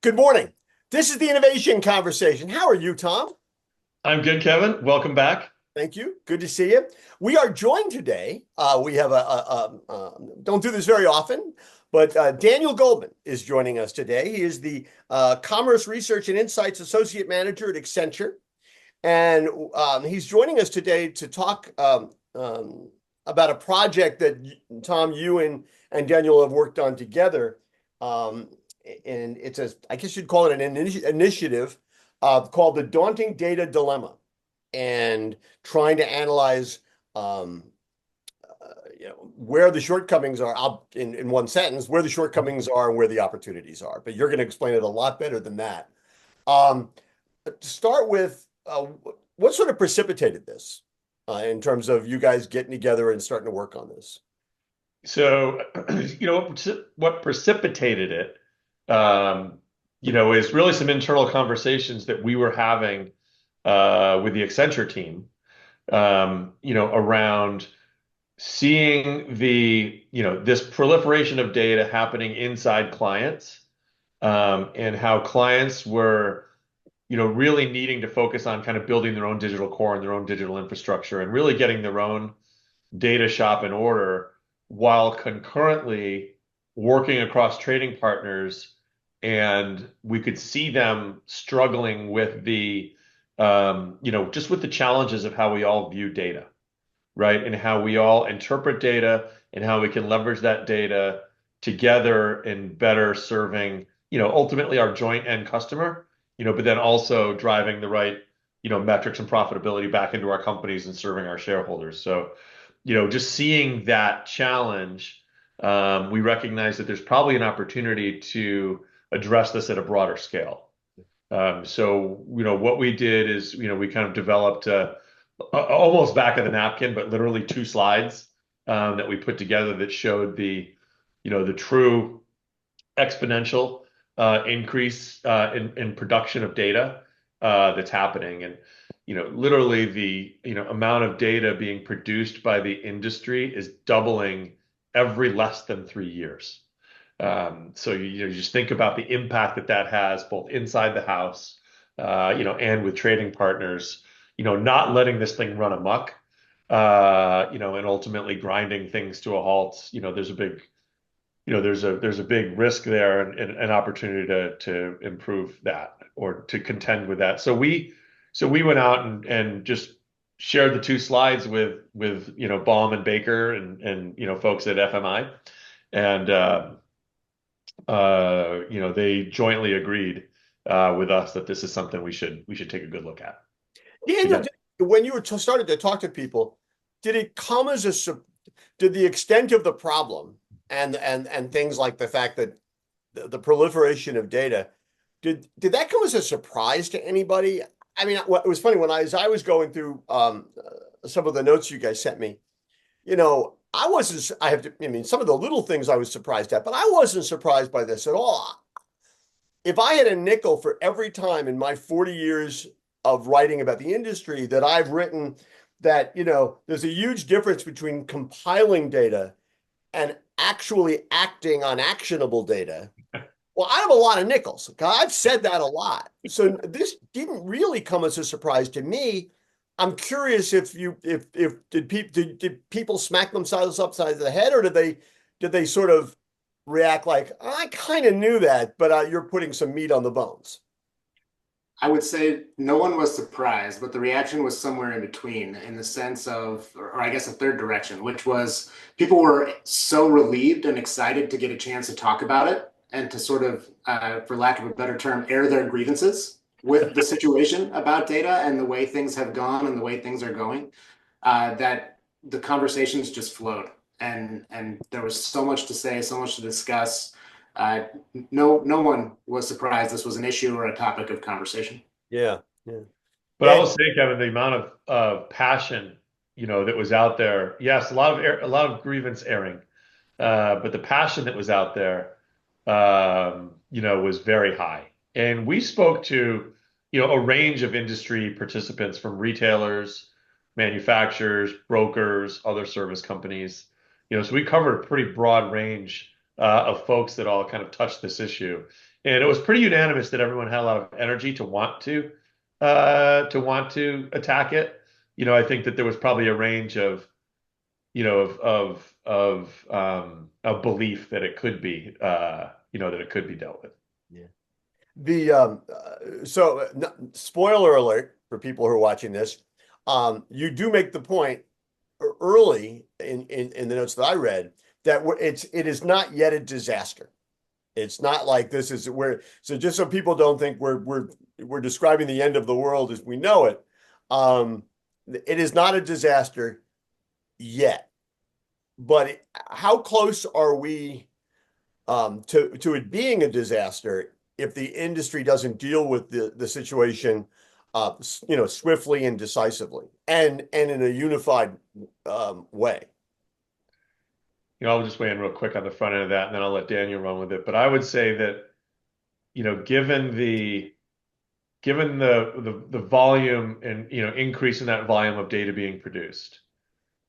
Good morning. This is the Innovation Conversation. How are you, Tom? I'm good, Kevin. Welcome back. Thank you. Good to see you. We are joined today. We have don't do this very often, but Daniel Goldman is joining us today. He is the Commerce Research and Insights Associate Manager at Accenture. And he's joining us today to talk about a project that, Tom, you and Daniel have worked on together. Um, and it's I guess you'd call it an initiative called the Daunting Data Dilemma, and trying to analyze where the shortcomings are. In one sentence, where the shortcomings are and where the opportunities are. But you're going to explain it a lot better than that. Um, to start with, what sort of precipitated this in terms of you guys getting together and starting to work on this? So, what precipitated it, is really some internal conversations that we were having with the Accenture team, around seeing this proliferation of data happening inside clients, and how clients were, really needing to focus on kind of building their own digital core and their own digital infrastructure and really getting their own data shop in order while concurrently working across trading partners. And we could see them struggling with just with the challenges of how we all view data, right? And how we all interpret data and how we can leverage that data together in better serving, ultimately our joint end customer, but then also driving the right, metrics and profitability back into our companies and serving our shareholders. So, just seeing that challenge, we recognize that there's probably an opportunity to address this at a broader scale. So, what we did is, we kind of developed almost back of the napkin, but literally two slides that we put together that showed the true exponential increase in production of data that's happening. And, literally the, amount of data being produced by the industry is doubling every less than 3 years. So you just think about the impact that that has both inside the house, and with trading partners, not letting this thing run amok, and ultimately grinding things to a halt. There's a big risk there and an opportunity to improve that or to contend with that. So we went out and just shared the two slides with Baum and Baker and folks at FMI, and they jointly agreed with us that this is something we should take a good look at Daniel, together. when you were started to talk to people, did it come as did the extent of the problem and things like the fact that the proliferation of data, did that come as a surprise to anybody? I mean, it was funny when as I was going through some of the notes you guys sent me. I wasn't. I have to. I mean, some of the little things I was surprised at, but I wasn't surprised by this at all. If I had a nickel for every time in my 40 years of writing about the industry that I've written that, there's a huge difference between compiling data and actually acting on actionable data. Well, I have a lot of nickels. Okay? I've said that a lot. So this didn't really come as a surprise to me. I'm curious if did people smack themselves upside the head, or did they sort of react like, I kind of knew that, but you're putting some meat on the bones. I would say no one was surprised, but the reaction was somewhere in between, in the sense of, or I guess a third direction, which was people were so relieved and excited to get a chance to talk about it and to sort of, for lack of a better term, air their grievances with the situation about data and the way things have gone and the way things are going, that the conversations just flowed. And there was so much to say, so much to discuss. No one was surprised this was an issue or a topic of conversation. Yeah, yeah. But I And will say, Kevin, the amount of passion, that was out there. Yes, a lot of grievance airing, but the passion that was out there, was very high. And we spoke to, a range of industry participants from retailers, manufacturers, brokers, other service companies. So we covered a pretty broad range of folks that all kind of touched this issue. And it was pretty unanimous that everyone had a lot of energy to want to attack it. I think that there was probably a range of, of belief that it could be, that it could be dealt with. Yeah. Spoiler alert for people who are watching this. You do make the point early in the notes that I read that it is not yet a disaster. It's not like this is where, so just so people don't think we're describing the end of the world as we know it. It is not a disaster yet, but how close are we to it being a disaster if the industry doesn't deal with the situation, swiftly and decisively and in a unified way? I'll just weigh in real quick on the front end of that, and then I'll let Daniel run with it. But I would say that, given the volume and increase in that volume of data being produced,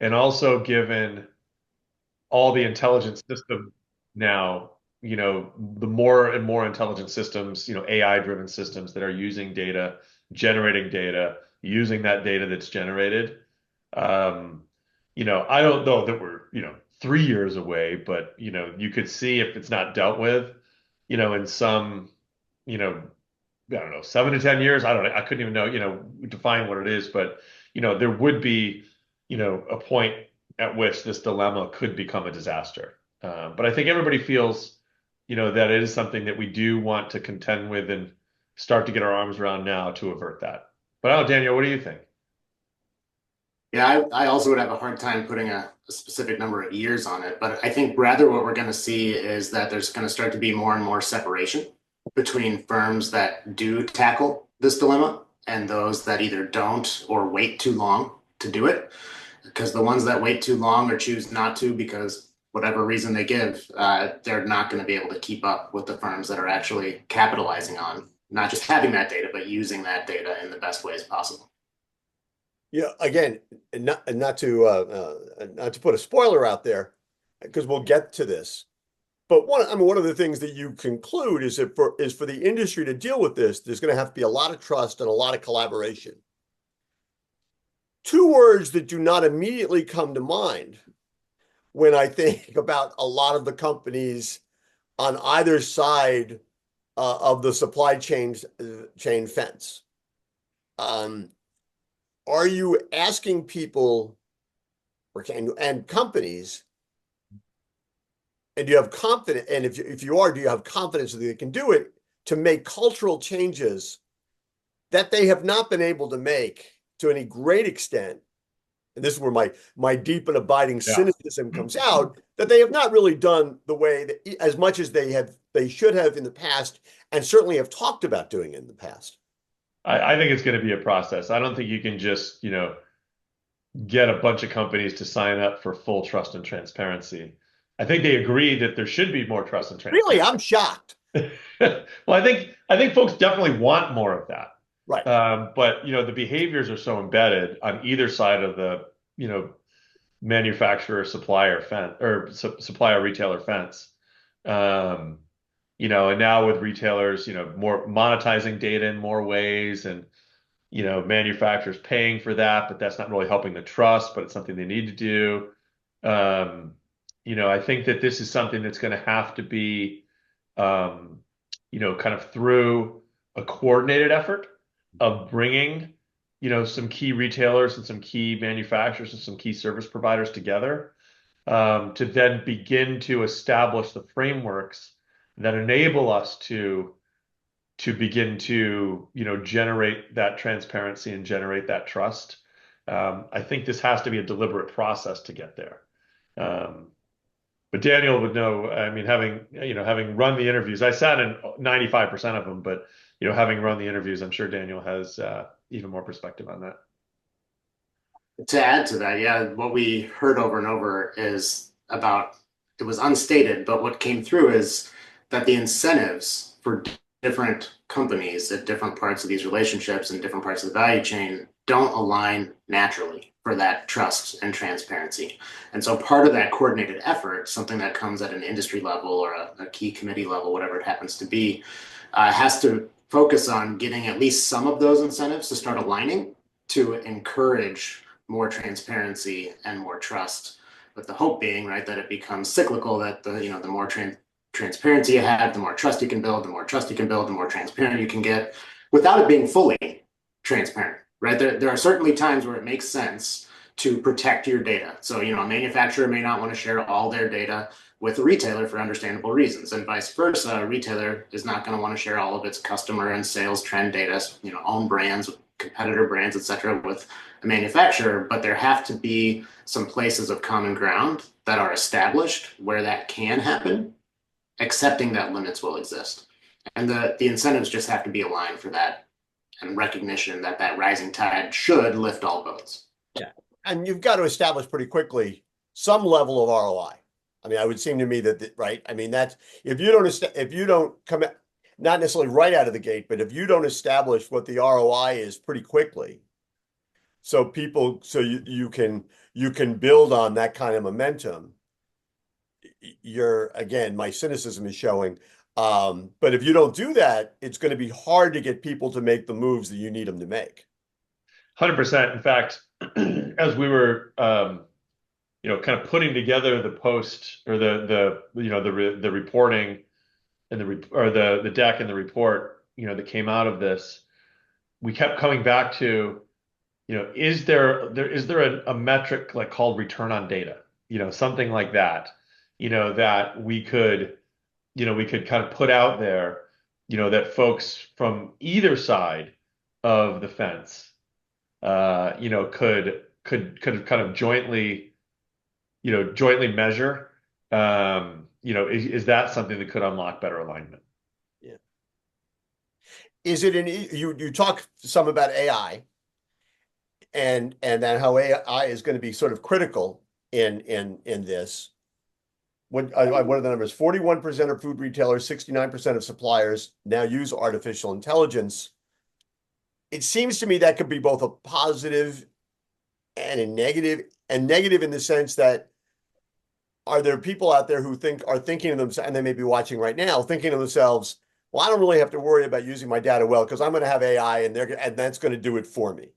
and also given all the intelligent system now, the more and more intelligent systems, AI-driven systems that are using data, generating data, using that data that's generated. I don't know that we're, 3 years away, but you could see if it's not dealt with, in some, I don't know, 7 to 10 years. I don't know. I couldn't even know, define what it is, but there would be, a point at which this dilemma could become a disaster. But I think everybody feels, that it is something that we do want to contend with and start to get our arms around now to avert that. But I don't know, Daniel, what do you think? Yeah, I also would have a hard time putting a specific number of years on it, but I think rather what we're going to see is that there's going to start to be more and more separation between firms that do tackle this dilemma and those that either don't or wait too long to do it. Because the ones that wait too long or choose not to, because whatever reason they give, they're not going to be able to keep up with the firms that are actually capitalizing on not just having that data, but using that data in the best ways possible. Yeah, again, not to put a spoiler out there, because we'll get to this. But one of the things that you conclude is that for the industry to deal with this, there's going to have to be a lot of trust and a lot of collaboration. Two words that do not immediately come to mind when I think about a lot of the companies on either side of the supply chain fence. Are you asking people and companies, and do you have confidence? And if you are, do you have confidence that they can do it to make cultural changes that they have not been able to make to any great extent? And this is where my deep and abiding cynicism comes out, that they have not really done the way that as much as they should have in the past, and certainly have talked about doing it in the past. I think it's going to be a process. I don't think you can just, get a bunch of companies to sign up for full trust and transparency. I think they agree that there should be more trust and transparency. Really, I'm shocked. Well, I think folks definitely want more of that. Right. But the behaviors are so embedded on either side of the, manufacturer supplier fence or supplier retailer fence. And now with retailers, more monetizing data in more ways, and manufacturers paying for that, but that's not really helping the trust, but it's something they need to do. I think that this is something that's going to have to be, kind of through a coordinated effort of bringing, some key retailers and some key manufacturers and some key service providers together, to then begin to establish the frameworks that enable us to begin to, generate that transparency and generate that trust. I think this has to be a deliberate process to get there. But Daniel would know, I mean, having run the interviews, I sat in 95% of them, but, having run the interviews, I'm sure Daniel has even more perspective on that. To add to that, yeah, what we heard over and over is about, it was unstated, but what came through is that the incentives for different companies at different parts of these relationships and different parts of the value chain don't align naturally for that trust and transparency. And so part of that coordinated effort, something that comes at an industry level or a key committee level, whatever it happens to be, has to focus on getting at least some of those incentives to start aligning to encourage more transparency and more trust, with the hope being, right, that it becomes cyclical, that the more transparency you have, the more trust you can build, the more trust you can build, the more transparent you can get, without it being fully transparent, right? There are certainly times where it makes sense to protect your data. So, a manufacturer may not want to share all their data with a retailer for understandable reasons, and vice versa. A retailer is not going to want to share all of its customer and sales trend data, own brands, competitor brands, et cetera, with a manufacturer. But there have to be some places of common ground that are established where that can happen, accepting that limits will exist. And the incentives just have to be aligned for that, and recognition that that rising tide should lift all boats. Yeah. And you've got to establish pretty quickly some level of ROI. I mean, it would seem to me that, right? I mean, that's, if you don't come, not necessarily right out of the gate, but if you don't establish what the ROI is pretty quickly, so you can build on that kind of momentum, again, my cynicism is showing. But if you don't do that, it's going to be hard to get people to make the moves that you need them to make. 100%. In fact, as we were, kind of putting together the post, or the reporting and the deck and the report, that came out of this, we kept coming back to, is there a metric like called return on data, something like that, that we could kind of put out there, that folks from either side of the fence, could kind of jointly measure. Is that something that could unlock better alignment? Yeah. Is it you talk some about AI and then how AI is going to be sort of critical in this. What are the numbers? 41% of food retailers, 69% of suppliers now use artificial intelligence. It seems to me that could be both a positive and a negative, and negative in the sense that, are there people out there who are thinking of themselves, and they may be watching right now, thinking to themselves, well, I don't really have to worry about using my data well because I'm going to have AI and that's going to do it for me.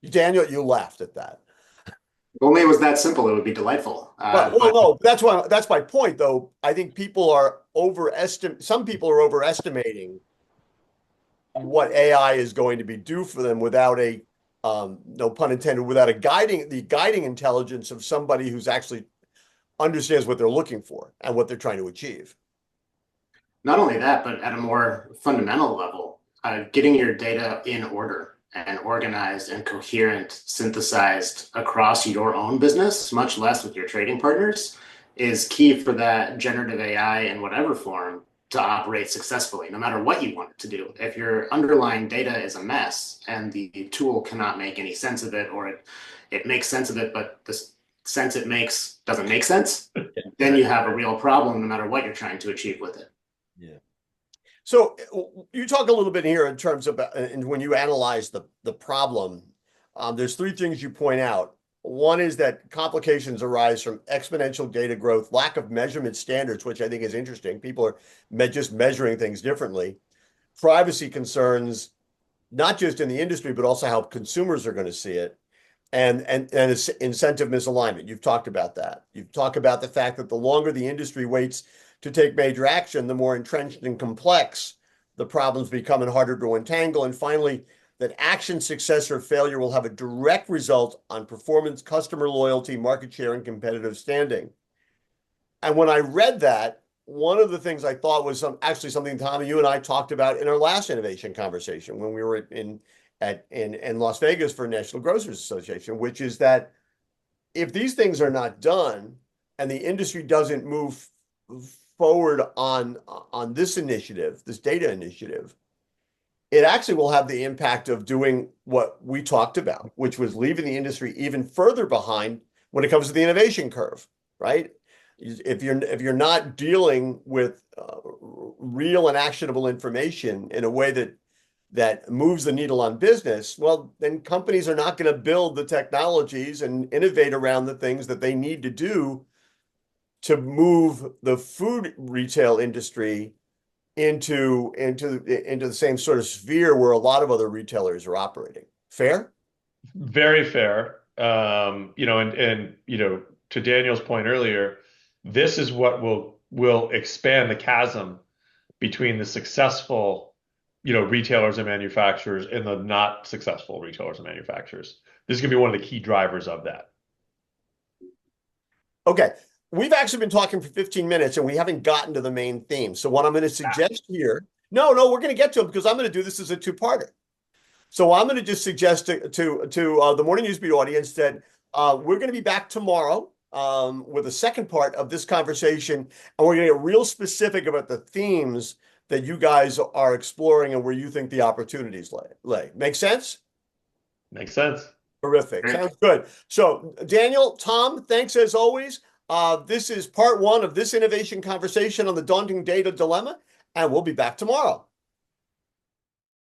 Daniel, you laughed at that. If only it was that simple, it would be delightful. No, that's my point, though. I think some people are overestimating what AI is going to be do for them without no pun intended, without the guiding intelligence of somebody who's actually understands what they're looking for and what they're trying to achieve. Not only that, but at a more fundamental level, getting your data in order and organized and coherent, synthesized across your own business, much less with your trading partners, is key for that generative AI in whatever form to operate successfully, no matter what you want it to do. If your underlying data is a mess and the tool cannot make any sense of it, or it makes sense of it, but the sense it makes doesn't make sense, then you have a real problem no matter what you're trying to achieve with it. Yeah. So you talk a little bit here in terms of, and when you analyze the problem, there's three things you point out. One is that complications arise from exponential data growth, lack of measurement standards, which I think is interesting. People are just measuring things differently. Privacy concerns, not just in the industry, but also how consumers are going to see it. And incentive misalignment. You've talked about that. You've talked about the fact that the longer the industry waits to take major action, the more entrenched and complex the problems become and harder to untangle. And finally, that action success or failure will have a direct result on performance, customer loyalty, market share, and competitive standing. And when I read that, one of the things I thought was actually something, Tommy, you and I talked about in our last innovation conversation when we were in Las Vegas for National Grocers Association, which is that if these things are not done and the industry doesn't move forward on this initiative, this data initiative, it actually will have the impact of doing what we talked about, which was leaving the industry even further behind when it comes to the innovation curve, right? If you're not dealing with real and actionable information in a way that moves the needle on business, well, then companies are not going to build the technologies and innovate around the things that they need to do to move the food retail industry into the same sort of sphere where a lot of other retailers are operating. Fair? Very fair. To Daniel's point earlier, this is what will expand the chasm between the successful, retailers and manufacturers and the not successful retailers and manufacturers. This is going to be one of the key drivers of that. Okay. We've actually been talking for 15 minutes and we haven't gotten to the main theme. So what I'm going to suggest here, no, we're going to get to it because I'm going to do this as a two-parter. So I'm going to just suggest to the Morning Newsbeat audience that we're going to be back tomorrow with a second part of this conversation, and we're going to get real specific about the themes that you guys are exploring and where you think the opportunities lay. Make sense? Makes sense. Terrific. Sounds good. So Daniel, Tom, thanks as always. This is part one of this innovation conversation on the Daunting Data Dilemma, and we'll be back tomorrow.